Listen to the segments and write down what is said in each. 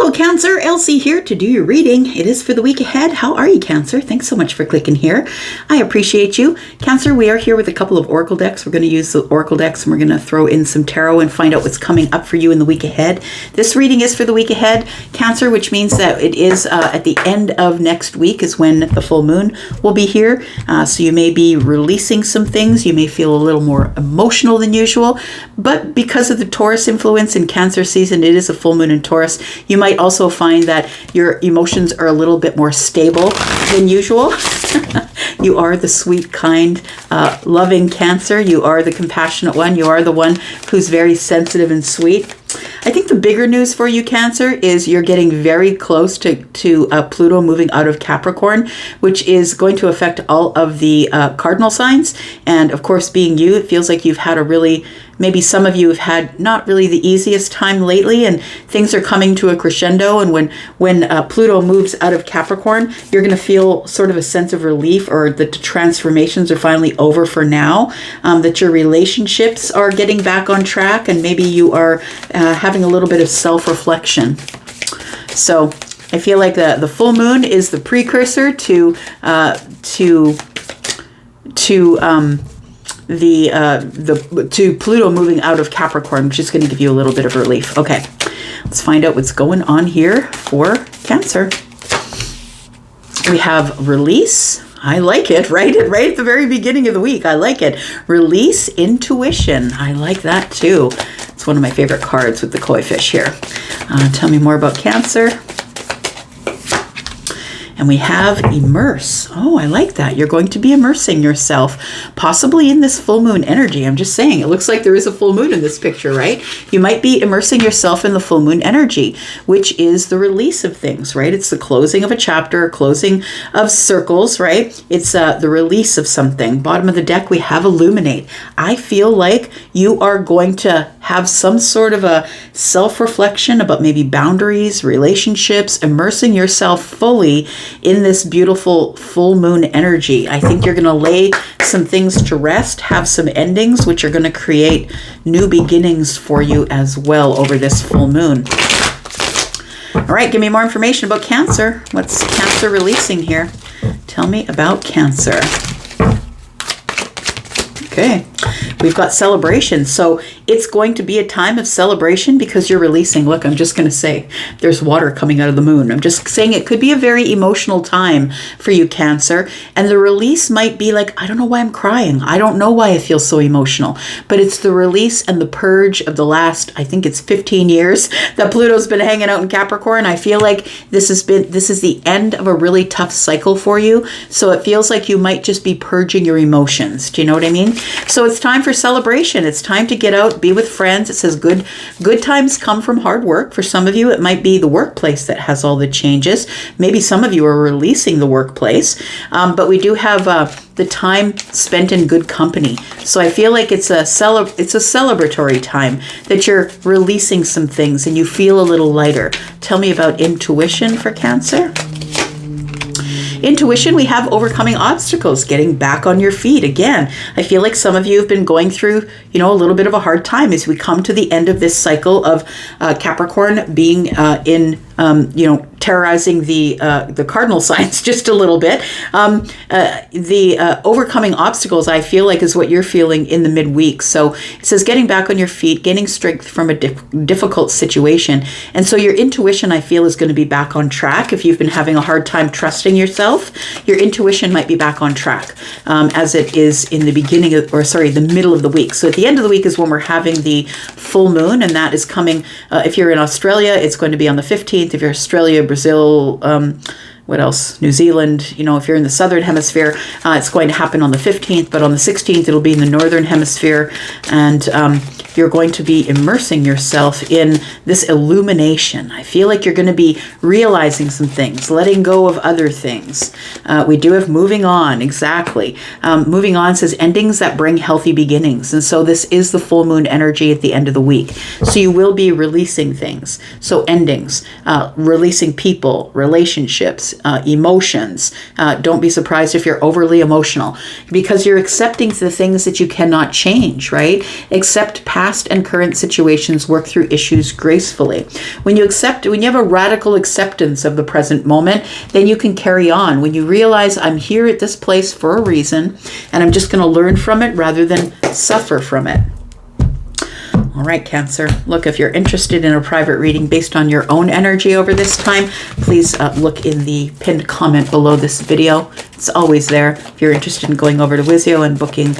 Hello, Cancer. Elsie here to do your reading. It is for the week ahead. How are you, Cancer? Thanks so much for clicking here. I appreciate you. Cancer, we are here with a couple of oracle decks. We're going to use the oracle decks and we're going to throw in some tarot and find out what's coming up for you in the week ahead. This reading is for the week ahead, Cancer, which means that it is at the end of next week is when the full moon will be here. So you may be releasing some things. You may feel a little more emotional than usual. But because of the Taurus influence in Cancer season, it is a full moon in Taurus. You might also find that your emotions are a little bit more stable than usual. You are the sweet, kind, loving Cancer. You are the compassionate one. You are the one who's very sensitive and sweet. I think the bigger news for you, Cancer, is you're getting very close to Pluto moving out of Capricorn, which is going to affect all of the cardinal signs. And of course, being you, it feels like you've had maybe some of you have had not really the easiest time lately, and things are coming to a crescendo. And when Pluto moves out of Capricorn, you're going to feel sort of a sense of relief, or that the transformations are finally over for now, that your relationships are getting back on track, and maybe you are having a little bit of self-reflection. So I feel like the full moon is the precursor to Pluto moving out of Capricorn, which is going to give you a little bit of relief. Okay, let's find out what's going on here for Cancer. We have release. I like it, right at the very beginning of the week. I like it. Release, intuition. I like that too. It's one of my favorite cards with the koi fish here. Tell me more about Cancer. And we have immerse. Oh, I like that. You're going to be immersing yourself, possibly in this full moon energy. I'm just saying, it looks like there is a full moon in this picture, right? You might be immersing yourself in the full moon energy, which is the release of things, right? It's the closing of a chapter, closing of circles, right? It's the release of something. Bottom of the deck, we have illuminate. I feel like you are going to have some sort of a self-reflection about maybe boundaries, relationships, immersing yourself fully in this beautiful full moon energy. I think you're going to lay some things to rest, have some endings, which are going to create new beginnings for you as well over this full moon. All right, give me more information about Cancer. What's Cancer releasing here? Tell me about Cancer. Okay, we've got celebration. So it's going to be a time of celebration because you're releasing. Look, I'm just going to say there's water coming out of the moon. I'm just saying it could be a very emotional time for you, Cancer. And the release might be like, I don't know why I'm crying. I don't know why I feel so emotional. But it's the release and the purge of the last, I think it's 15 years that Pluto's been hanging out in Capricorn. I feel like this is the end of a really tough cycle for you. So it feels like you might just be purging your emotions. Do you know what I mean? So it's time for celebration. It's time to get out, be with friends. It says good times come from hard work. For some of you, it might be the workplace that has all the changes. Maybe some of you are releasing the workplace. But we do have the time spent in good company. So I feel like it's a celebratory time that you're releasing some things and you feel a little lighter. Tell me about intuition for Cancer. Intuition, we have overcoming obstacles, getting back on your feet. Again, I feel like some of you have been going through, a little bit of a hard time as we come to the end of this cycle of Capricorn being terrorizing the cardinal signs just a little bit. The overcoming obstacles, I feel like, is what you're feeling in the midweek. So it says getting back on your feet, gaining strength from a difficult situation. And so your intuition, I feel, is going to be back on track. If you've been having a hard time trusting yourself, your intuition might be back on track as it is in the the middle of the week. So at the end of the week is when we're having the full moon, and that is coming. If you're in Australia, it's going to be on the 15th. If you're Australia, Brazil, what else? New Zealand, if you're in the southern hemisphere, it's going to happen on the 15th, but on the 16th, it'll be in the northern hemisphere. And you're going to be immersing yourself in this illumination. I feel like you're going to be realizing some things, letting go of other things. We do have moving on, exactly. Moving on says endings that bring healthy beginnings. And so this is the full moon energy at the end of the week. So you will be releasing things. So endings, releasing people, relationships, emotions. Don't be surprised if you're overly emotional because you're accepting the things that you cannot change, right? Accept past past and current situations, work through issues gracefully. When you have a radical acceptance of the present moment, then you can carry on. When you realize I'm here at this place for a reason, and I'm just going to learn from it rather than suffer from it. All right, Cancer. Look, if you're interested in a private reading based on your own energy over this time, please look in the pinned comment below this video. It's always there. If you're interested in going over to Wizio and booking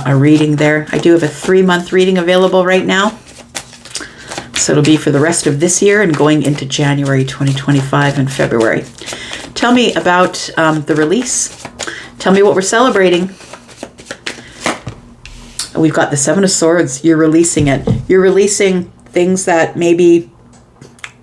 a reading there. I do have a 3-month reading available right now. So it'll be for the rest of this year and going into January 2025 and February. Tell me about the release. Tell me what we're celebrating. We've got the 7 of Swords. You're releasing it. You're releasing things that maybe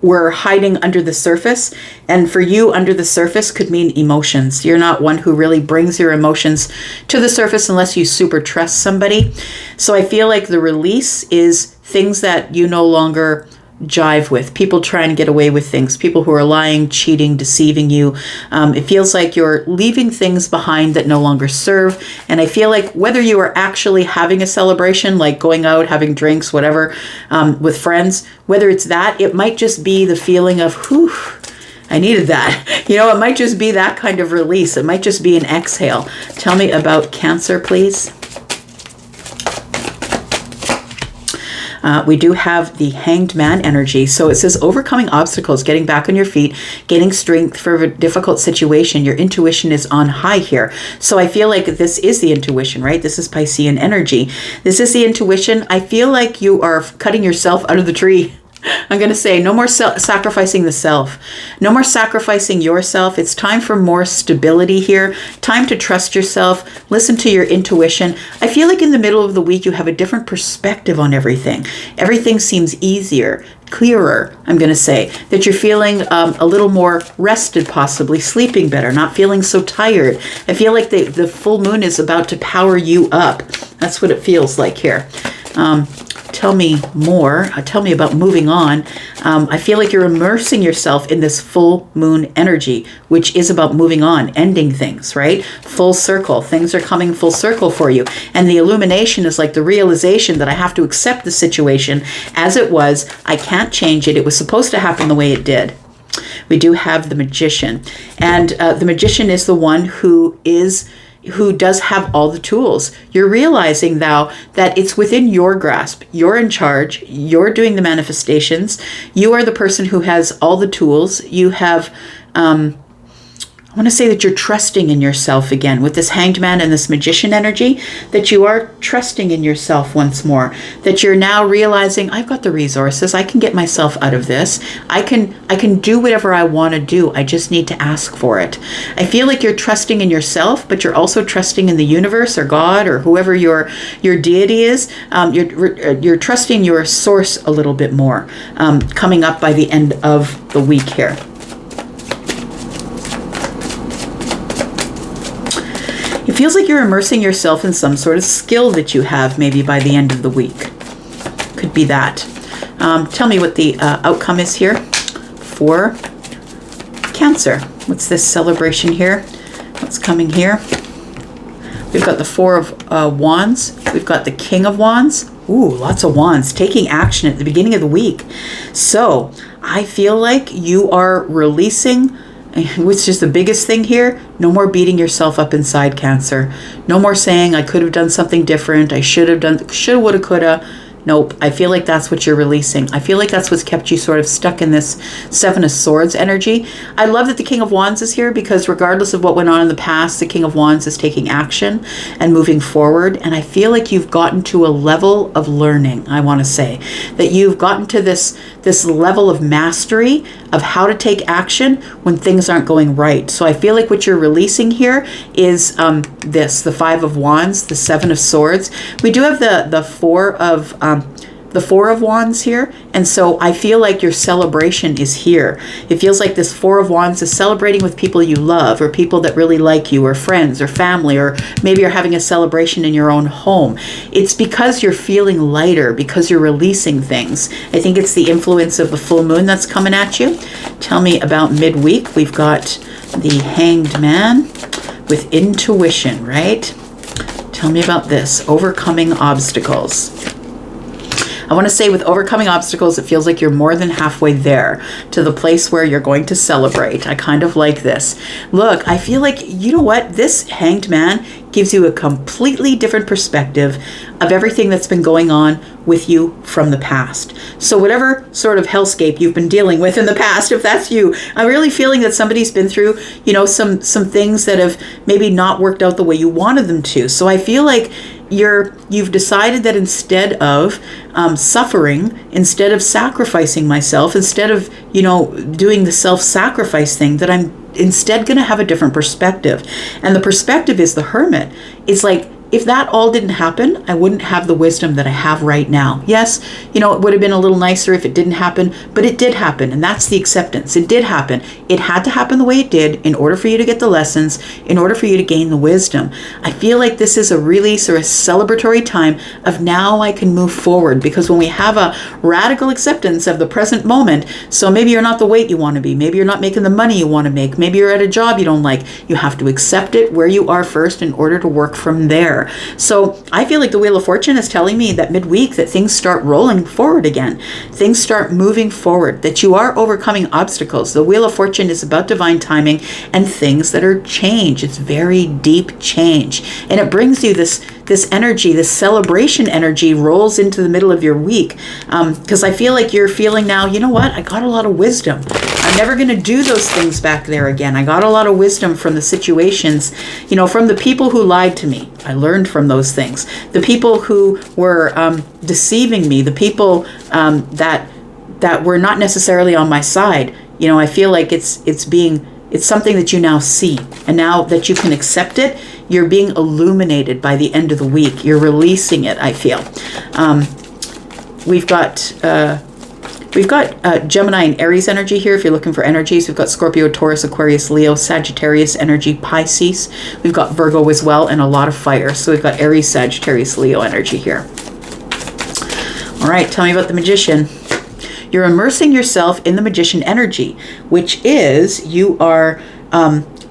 were hiding under the surface. And for you, under the surface could mean emotions. You're not one who really brings your emotions to the surface unless you super trust somebody. So I feel like the release is things that you no longer jive with, people trying to get away with things, people who are lying, cheating, deceiving you. It feels like you're leaving things behind that no longer serve. And I feel like whether you are actually having a celebration, like going out, having drinks, whatever, with friends, whether it's that, it might just be the feeling of, whew, I needed that. You know, it might just be that kind of release. It might just be an exhale. Tell me about Cancer, please. We do have the Hanged Man energy. So it says overcoming obstacles, getting back on your feet, getting strength for a difficult situation. Your intuition is on high here. So I feel like this is the intuition, right? This is Piscean energy. This is the intuition. I feel like you are cutting yourself out of the tree. I'm going to say no more sacrificing the self. No more sacrificing yourself. It's time for more stability here. Time to trust yourself. Listen to your intuition. I feel like in the middle of the week, you have a different perspective on everything. Everything seems easier, clearer, I'm going to say. That you're feeling a little more rested, possibly sleeping better, not feeling so tired. I feel like the full moon is about to power you up. That's what it feels like here. Tell me more. Tell me about moving on. I feel like you're immersing yourself in this full moon energy, which is about moving on, ending things, right? Full circle. Things are coming full circle for you. And the illumination is like the realization that I have to accept the situation as it was. I can't change it. It was supposed to happen the way it did. We do have the Magician. And the Magician is the one who does have all the tools. You're realizing now that it's within your grasp. You're in charge. You're doing the manifestations. You are the person who has all the tools. You have, I want to say that you're trusting in yourself again with this Hanged Man and this Magician energy, that you are trusting in yourself once more, that you're now realizing I've got the resources. I can get myself out of this. I can do whatever I want to do. I just need to ask for it. I feel like you're trusting in yourself, but you're also trusting in the universe or God or whoever your deity is. You're trusting your source a little bit more coming up by the end of the week here. It feels like you're immersing yourself in some sort of skill that you have maybe by the end of the week. Could be that. Tell me what the outcome is here for Cancer. What's this celebration here? What's coming here? We've got the Four of Wands. We've got the King of Wands. Ooh, lots of wands. Taking action at the beginning of the week. So I feel like you are releasing, which is the biggest thing here, no more beating yourself up inside, Cancer. No more saying, I could have done something different. I should have done, shoulda, woulda, coulda. Nope. I feel like that's what you're releasing. I feel like that's what's kept you sort of stuck in this Seven of Swords energy. I love that the King of Wands is here because regardless of what went on in the past, the King of Wands is taking action and moving forward. And I feel like you've gotten to a level of learning, I want to say. That you've gotten to this level of mastery of how to take action when things aren't going right. So I feel like what you're releasing here is the Five of Wands, the Seven of Swords. We do have the Four of Wands here, and so I feel like your celebration is here. It feels like this Four of Wands is celebrating with people you love or people that really like you or friends or family, or maybe you're having a celebration in your own home. It's because you're feeling lighter, because you're releasing things. I think it's the influence of the full moon that's coming at you. Tell me about midweek. We've got the Hanged Man with intuition, right? Tell me about this, overcoming obstacles. I want to say with overcoming obstacles, it feels like you're more than halfway there to the place where you're going to celebrate. I kind of like this. Look, I feel like, you know what? This Hanged Man gives you a completely different perspective of everything that's been going on with you from the past. So whatever sort of hellscape you've been dealing with in the past, if that's you, I'm really feeling that somebody's been through, some things that have maybe not worked out the way you wanted them to. So I feel like you've decided that instead of suffering, instead of sacrificing myself, instead of, doing the self-sacrifice thing, that I'm instead going to have a different perspective. And the perspective is the Hermit. It's like, if that all didn't happen, I wouldn't have the wisdom that I have right now. Yes, it would have been a little nicer if it didn't happen, but it did happen. And that's the acceptance. It did happen. It had to happen the way it did in order for you to get the lessons, in order for you to gain the wisdom. I feel like this is a really sort of celebratory time of now I can move forward, because when we have a radical acceptance of the present moment, so maybe you're not the weight you want to be, maybe you're not making the money you want to make, maybe you're at a job you don't like, you have to accept it where you are first in order to work from there. So I feel like the Wheel of Fortune is telling me that midweek that things start rolling forward again. Things start moving forward, that you are overcoming obstacles. The Wheel of Fortune is about divine timing and things that are change. It's very deep change. And it brings you this energy, this celebration energy rolls into the middle of your week. Because I feel like you're feeling now, you know what? I got a lot of wisdom. I'm never going to do those things back there again. I got a lot of wisdom from the situations, from the people who lied to me. I learned from those things. The people who were deceiving me, the people that were not necessarily on my side. I feel like it's something that you now see. And now that you can accept it, you're being illuminated by the end of the week. You're releasing it, I feel. We've got Gemini and Aries energy here. If you're looking for energies, we've got Scorpio, Taurus, Aquarius, Leo, Sagittarius energy, Pisces. We've got Virgo as well, and a lot of fire. So we've got Aries, Sagittarius, Leo energy here. All right, tell me about the Magician. You're immersing yourself in the Magician energy, which is you are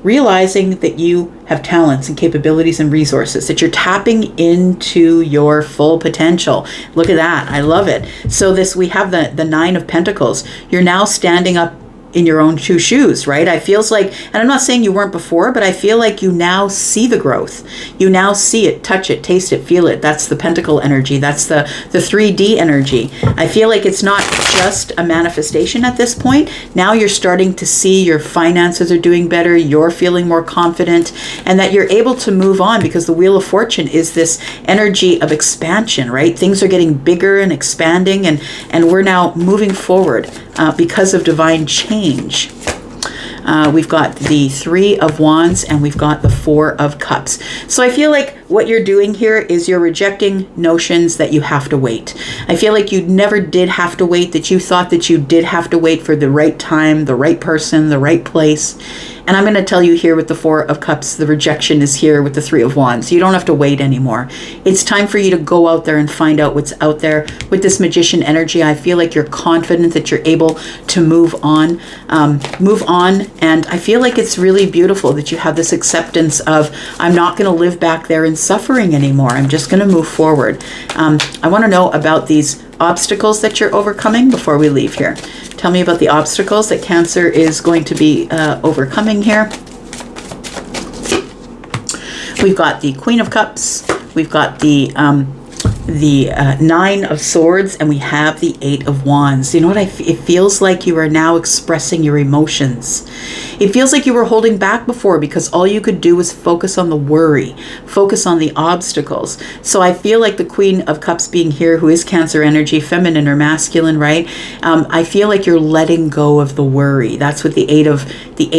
realizing that you have talents and capabilities and resources, that you're tapping into your full potential. Look at that. I love it. So we have the Nine of Pentacles. You're now standing up in your own two shoes, right? I feels like, and I'm not saying you weren't before, but I feel like you now see the growth. You now see it, touch it, taste it, feel it. That's the Pentacle energy. That's the 3D energy. I feel like it's not just a manifestation at this point. Now you're starting to see your finances are doing better. You're feeling more confident, and that you're able to move on, because the Wheel of Fortune is this energy of expansion, right? Things are getting bigger and expanding, and we're now moving forward because of divine change. We've got the Three of Wands, and we've got the Four of Cups. So I feel like what you're doing here is you're rejecting notions that you have to wait. I feel like you never did have to wait, that you thought that you did have to wait for the right time, the right person, the right place. And I'm going to tell you here with the Four of Cups, the rejection is here with the Three of Wands. You don't have to wait anymore. It's time for you to go out there and find out what's out there. With this Magician energy, I feel like you're confident that you're able to move on. And I feel like it's really beautiful that you have this acceptance of, I'm not going to live back there in suffering anymore. I'm just going to move forward. I want to know about these obstacles that you're overcoming before we leave here. Tell me about the obstacles that Cancer is going to be overcoming here. We've got the Queen of Cups. We've got the Nine of Swords, and we have the Eight of Wands. You know what? It feels like you are now expressing your emotions. It feels like you were holding back before because all you could do was focus on the worry, focus on the obstacles. So I feel like the Queen of Cups being here, who is Cancer energy, feminine or masculine, right? I feel like you're letting go of the worry. That's what the Eight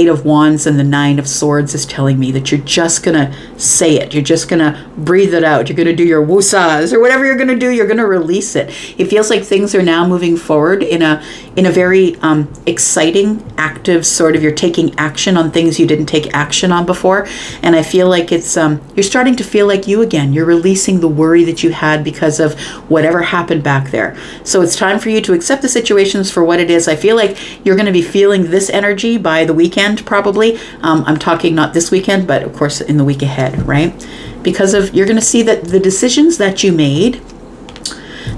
of Wands and the Nine of Swords is telling me, that you're just gonna say it. You're just gonna breathe it out. You're gonna do your woosahs or whatever you're gonna do. You're gonna release it. It feels like things are now moving forward in a very exciting, active sort of. You're taking action on things you didn't take action on before, and I feel like it's you're starting to feel like you again. You're releasing the worry that you had because of whatever happened back there. So it's time for you to accept the situations for what it is. I feel like you're going to be feeling this energy by the weekend, probably. I'm talking not this weekend, but of course in the week ahead, right? Because you're going to see that the decisions that you made,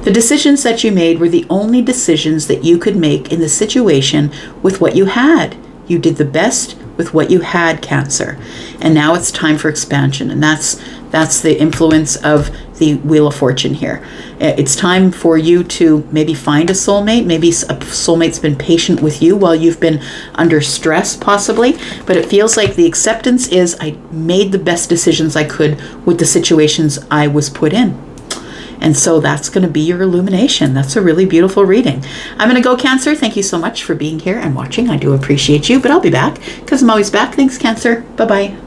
The decisions that you made were the only decisions that you could make in the situation with what you had. You did the best with what you had, Cancer. And now it's time for expansion. And that's the influence of the Wheel of Fortune here. It's time for you to maybe find a soulmate. Maybe a soulmate's been patient with you while you've been under stress, possibly. But it feels like the acceptance is, I made the best decisions I could with the situations I was put in. And so that's going to be your illumination. That's a really beautiful reading. I'm going to go, Cancer. Thank you so much for being here and watching. I do appreciate you, but I'll be back because I'm always back. Thanks, Cancer. Bye-bye.